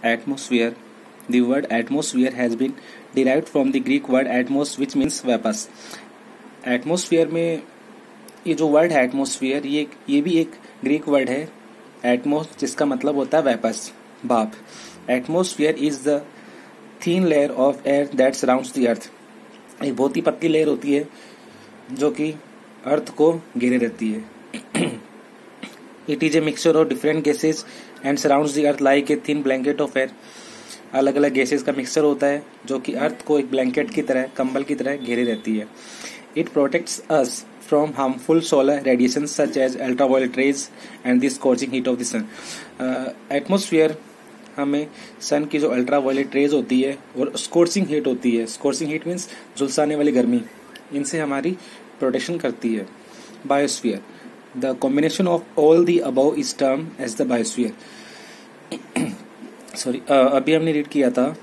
Atmosphere. The word atmosphere has been derived from the Greek word atmos, which means vapours. Atmosphere में ये जो word है atmosphere, ये भी एक ग्रीक वर्ड है एटमोस, जिसका मतलब होता है वेपर्स, भाप. Atmosphere is the thin layer of air that surrounds the earth. एक बहुत ही पतली लेयर होती है जो कि अर्थ को घेरे रहती है. It is a mixture of different gases and surrounds the earth like a thin blanket of air. अलग अलग गैसेज का मिक्सचर होता है जो कि अर्थ को एक ब्लैंकेट की तरह, कंबल की तरह घेरे रहती है. It protects us from harmful solar radiations such as ultraviolet rays and the scorching heat of the sun. Atmosphere हमें सन की जो अल्ट्रावायलेट रेज होती है और स्कॉचिंग हीट होती है, स्कॉचिंग हीट मीन्स झुलसाने वाली गर्मी, इनसे हमारी प्रोटेक्शन करती है. Biosphere. The combination of all the above is term as the biosphere. Sorry, अभी हमने रीड किया था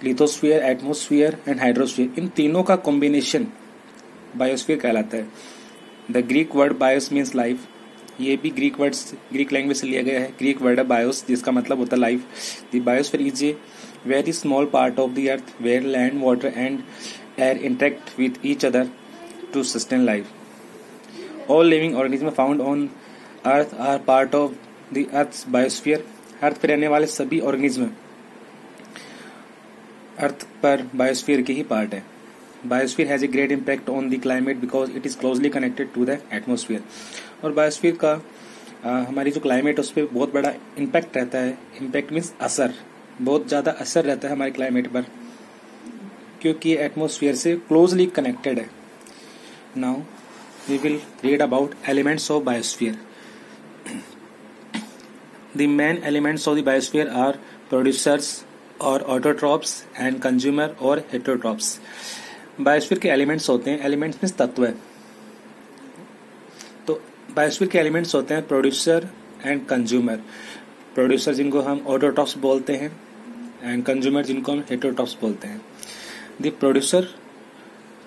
लिथोस्फीयर, एटमोसफियर एंड हाइड्रोस्फीयर. इन तीनों का कॉम्बिनेशन बायोस्फीयर कहलाता है. The Greek word bios means life. ये भी ग्रीक लैंग्वेज से लिया गया है. ग्रीक वर्ड है बायोस, जिसका मतलब होता है life. The biosphere is a very small part of the earth where land, water and air interact with each other to sustain life. All living organism found on earth are part of the earth's biosphere. Earth पर रहने वाले सभी organism earth पर biosphere के ही part है. Biosphere has a great impact on the climate because it is closely connected to the atmosphere. और biosphere का हमारी जो क्लाइमेट है उस पर बहुत बड़ा इम्पैक्ट रहता है. इम्पैक्ट मीन्स असर, बहुत ज़्यादा असर रहता है हमारे क्लाइमेट पर, क्योंकि एटमोसफियर से क्लोजली कनेक्टेड है. Now we will read about elements of biosphere. The main elements of the biosphere are producers और ऑटोट्रॉप्स एंड कंज्यूमर और हेटरोट्रॉप्स. बायोस्फीयर के एलिमेंट्स होते हैं, एलिमेंट्स मीन्स तत्व है. तो बायोस्फीयर के एलिमेंट्स होते हैं प्रोड्यूसर एंड कंज्यूमर. प्रोड्यूसर जिनको हम ऑटोट्रॉप्स बोलते हैं एंड कंज्यूमर जिनको हम हेटरोट्रॉप्स बोलते हैं. The producer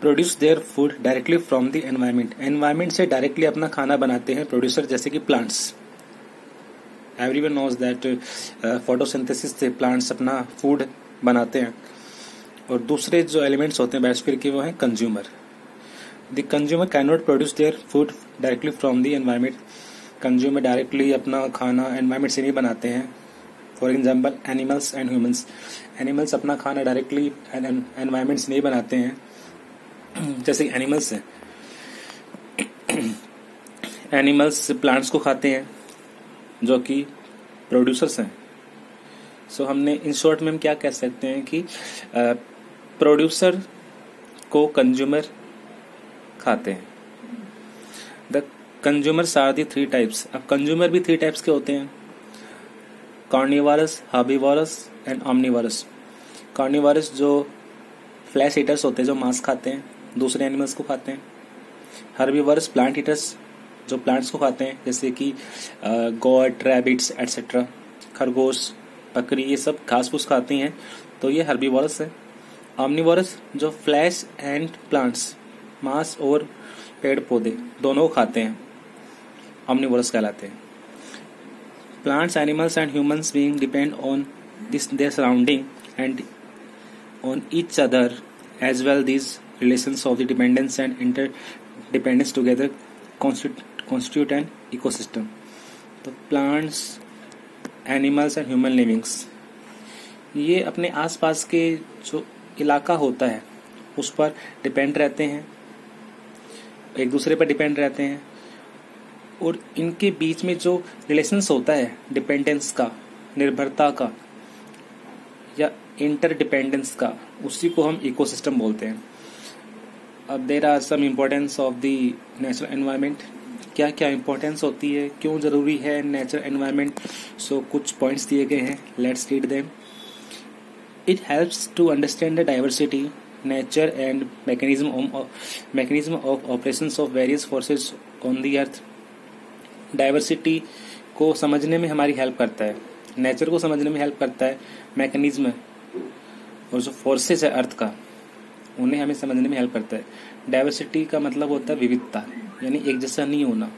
produce their food directly from the environment. Environment से डायरेक्टली अपना खाना बनाते हैं प्रोड्यूसर, जैसे कि plants. Everyone knows that photosynthesis से प्लांट्स अपना फूड बनाते हैं. और दूसरे जो एलिमेंट्स होते हैं बायोस्फीयर के वो हैं consumer. The consumer can not produce their food directly from the environment. Consumer directly अपना खाना एनवायरमेंट से नहीं बनाते हैं. For example animals and humans. Animals अपना खाना डायरेक्टली एनवायरमेंट से नहीं बनाते हैं, जैसे एनिमल्स हैं. एनिमल्स प्लांट्स को खाते हैं जो कि प्रोड्यूसर्स हैं. सो हमने इन शॉर्ट में हम क्या कह सकते हैं कि प्रोड्यूसर को कंज्यूमर खाते हैं. The consumers are the 3 types. अब कंज्यूमर भी 3 टाइप्स के होते हैं, carnivorous, herbivorous and omnivorous. Carnivorous जो फ्लैश ईटर्स होते हैं, जो मांस खाते हैं, दूसरे एनिमल्स को खाते हैं. हर्बीवोरस प्लांट ईटर्स, जो प्लांट्स को खाते हैं, जैसे कि गोट, रैबिट्स एटसेट्रा. खरगोश, बकरी, ये सब घास फूस खाती हैं, तो ये हर्बीवोरस है. ऑमनिवोरस जो फ्लैश एंड प्लांट्स, मांस और पेड़ पौधे दोनों को खाते हैं, ऑमनिवोरस कहलाते हैं. Plants, animals and humans being depend on their surrounding and on each other as well. These relations of the dependence and interdependence together constitute an ecosystem. तो plants, animals and human livings ये अपने आसपास के जो इलाका होता है उस पर डिपेंड रहते हैं, एक दूसरे पर डिपेंड रहते हैं. और इनके बीच में जो रिलेशंस होता है डिपेंडेंस का, निर्भरता का या इंटरडिपेंडेंस का, उसी को हम इकोसिस्टम बोलते हैं. अब there are some importance of the natural environment. क्या क्या इम्पोर्टेंस होती है, क्यों जरूरी है नेचुरल एनवायरनमेंट. सो कुछ पॉइंट्स दिए गए हैं, let's read them. It helps to understand the diversity, nature and mechanism of operations of various forces on the earth. Diversity को समझने में हमारी हेल्प करता है, नेचर को समझने में हेल्प करता है, मैकेनिज्म और जो फोर्सेस है अर्थ का उन्हें हमें समझने में हेल्प करता है. डाइवर्सिटी का मतलब होता है विविधता, यानी एक जैसा नहीं होना.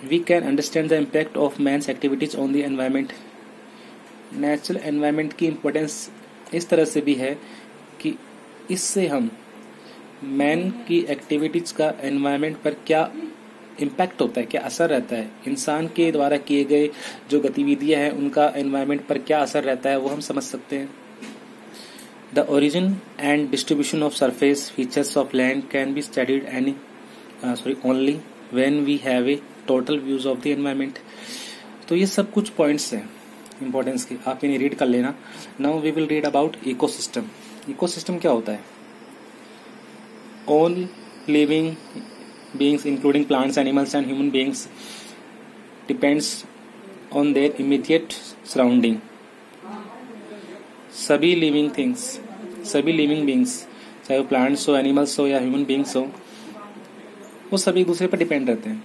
We can understand the impact of man's activities on the environment. Natural environment की इम्पोर्टेंस इस तरह से भी है कि इससे हम मैन की एक्टिविटीज का एनवायरनमेंट पर क्या इम्पैक्ट होता है, क्या असर रहता है, इंसान के द्वारा किए गए जो गतिविधियां हैं उनका एनवायरनमेंट पर क्या असर रहता है, वो हम समझ सकते हैं। The origin and distribution of surface features of land can be studied only when we have a total views of the environment. तो ये सब कुछ पॉइंट्स हैं इंपॉर्टेंस के, आप इन्हें रीड कर लेना। Now we will read about ecosystem. Ecosystem क्या होता है? All living beings including plants, animals and human beings depends on their immediate surrounding। सभी लिविंग थिंग्स, सभी लिविंग बींग्स, चाहे वो प्लांट्स हो, एनिमल्स हो या ह्यूमन बींग्स हो, वो सभी एक दूसरे पर डिपेंड रहते हैं।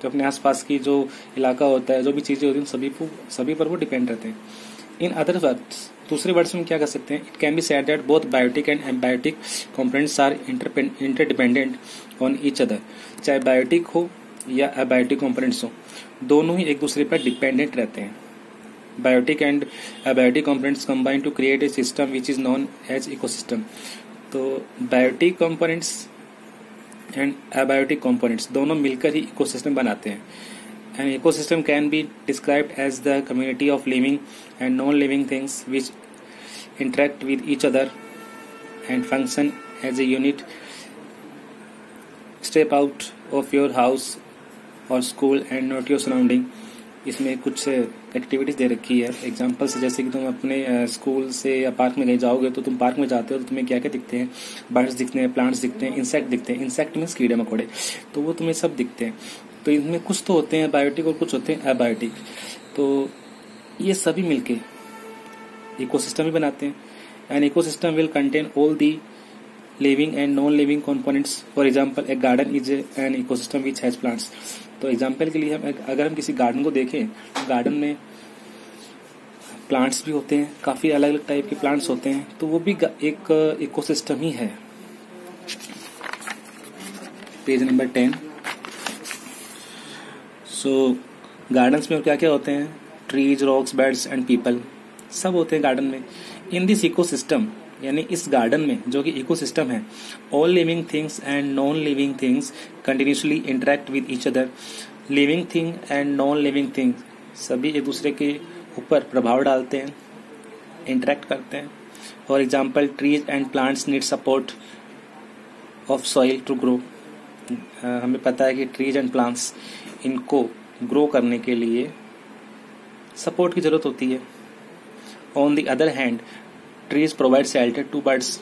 जो अपने आसपास की जो इलाका होता है, जो भी चीजें होती हैं, सभी पर वो डिपेंड रहते हैं। इन अदर वर्ड्स, दूसरे वर्ड्स में क्या कर सकते हैं? It can be said that both biotic and abiotic components are interdependent on each other. चाहे बायोटिक हो या एबायोटिक कंपोनेंट्स हो, दोनों ही एक दूसरे पर डिपेंडेंट रहते हैं। Biotic and abiotic components combine to create a system which is known as ecosystem. तो biotic components and abiotic components दोनों मिलकर ही इकोसिस्टम बनाते हैं। An ecosystem can be described as the community of living and non-living things which interact with each other and function as a unit। Step out of your house or school and note your surrounding। इसमें कुछ activities दे रखी है examples, जैसे कि तुम अपने school से या पार्क में कहीं जाओगे तो तुम पार्क में जाते हो तो तुम्हें क्या क्या दिखते हैं? बर्ड्स दिखते हैं, प्लांट्स दिखते हैं, इंसेक्ट दिखते हैं। इंसेक्ट मीन्स कीड़े मकोड़े, तो वो तुम्हें सब दिखते हैं। तो इनमें कुछ तो होते हैं बायोटिक और कुछ होते हैं एबायोटिक। तो ये सभी मिलके इकोसिस्टम ही बनाते हैं। An ecosystem will contain all the living and non living components. For example A garden is an ecosystem which has plants. तो एग्जांपल के लिए अगर हम किसी गार्डन को देखें, गार्डन में प्लांट्स भी होते हैं, काफी अलग अलग टाइप के प्लांट्स होते हैं, तो वो भी एक इकोसिस्टम ही है। Page number 10। सो गार्डन्स में क्या क्या होते हैं? Trees, rocks, birds and people सब होते हैं गार्डन में। इन दिस इकोसिस्टम, यानी इस गार्डन में जो कि इकोसिस्टम है, all living things and non living things continuously interact with each other. Living thing and non living thing सभी एक दूसरे के ऊपर प्रभाव डालते हैं, इंटरेक्ट करते हैं। For example trees and plants need support of soil to grow. हमें पता है कि ट्रीज एंड प्लांट्स, इनको ग्रो करने के लिए सपोर्ट की जरूरत होती है। On the other hand trees provide shelter to birds.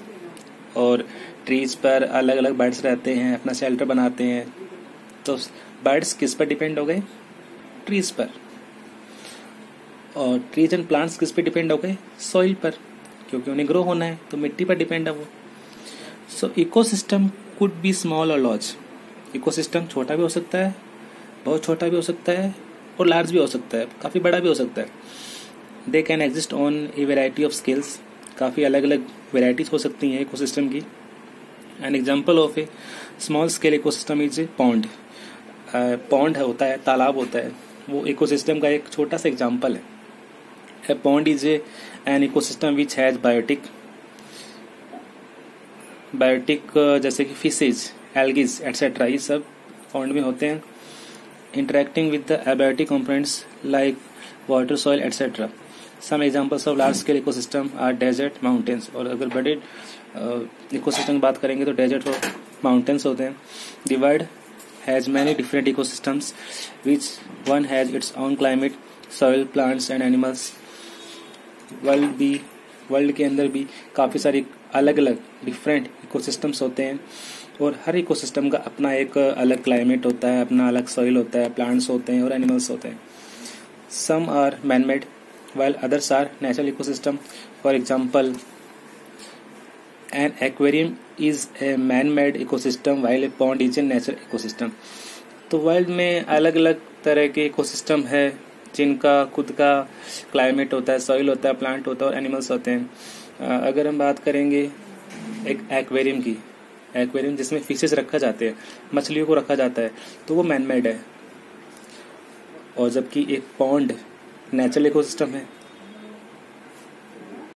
और ट्रीज पर अलग अलग बर्ड्स रहते हैं, अपना शेल्टर बनाते हैं। तो बर्ड्स किस पर डिपेंड हो गए? ट्रीज पर। और ट्रीज एंड प्लांट्स किस पे डिपेंड हो गए? सॉइल पर, क्योंकि उन्हें ग्रो होना है, तो मिट्टी पर डिपेंड है वो। सो इकोसिस्टम कुड बी स्मॉल और लार्ज। इकोसिस्टम छोटा भी हो सकता है, बहुत छोटा भी हो सकता है, और लार्ज भी हो सकता है, काफी बड़ा भी हो सकता है। They can exist on a variety of scales. काफी अलग अलग वेराइटीज हो सकती हैं इकोसिस्टम की। An example of A small scale ecosystem is a pond. Pond होता है, तालाब होता है, वो इकोसिस्टम का एक छोटा सा एग्जाम्पल है। A pond is an ecosystem which has biotic जैसे कि फिशेज, एल्गीज एटसेट्रा, ये सब पॉन्ड में होते हैं। Interacting with the abiotic components like water, soil etcetera. Some examples of large scale ecosystem are desert, mountains. और अगर बड़े इकोसिस्टम की बात करेंगे तो डेजर्ट और माउंटेन्स होते हैं। The world has many different ecosystems which one has its own climate, soil, plants and animals. World के अंदर भी काफी सारी अलग अलग डिफरेंट इकोसिस्टम्स होते हैं, और हर इकोसिस्टम का अपना एक अलग क्लाइमेट होता है, अपना अलग सॉइल होता है, प्लांट्स होते हैं और एनिमल्स होते हैं। Some are man made while others are natural ecosystem. For example, an aquarium is a man-made ecosystem while a pond is a natural ecosystem. तो वर्ल्ड में अलग अलग तरह के इकोसिस्टम है जिनका खुद का क्लाइमेट होता है, सॉइल होता है, प्लांट होता है और एनिमल्स होते हैं। अगर हम बात करेंगे एक एक्वेरियम की, एक्वेरियम जिसमें फिशेस रखा जाते हैं, मछलियों को रखा जाता है, तो वो मैन मेड है। और जबकि एक पॉन्ड नेचुरल इकोसिस्टम है,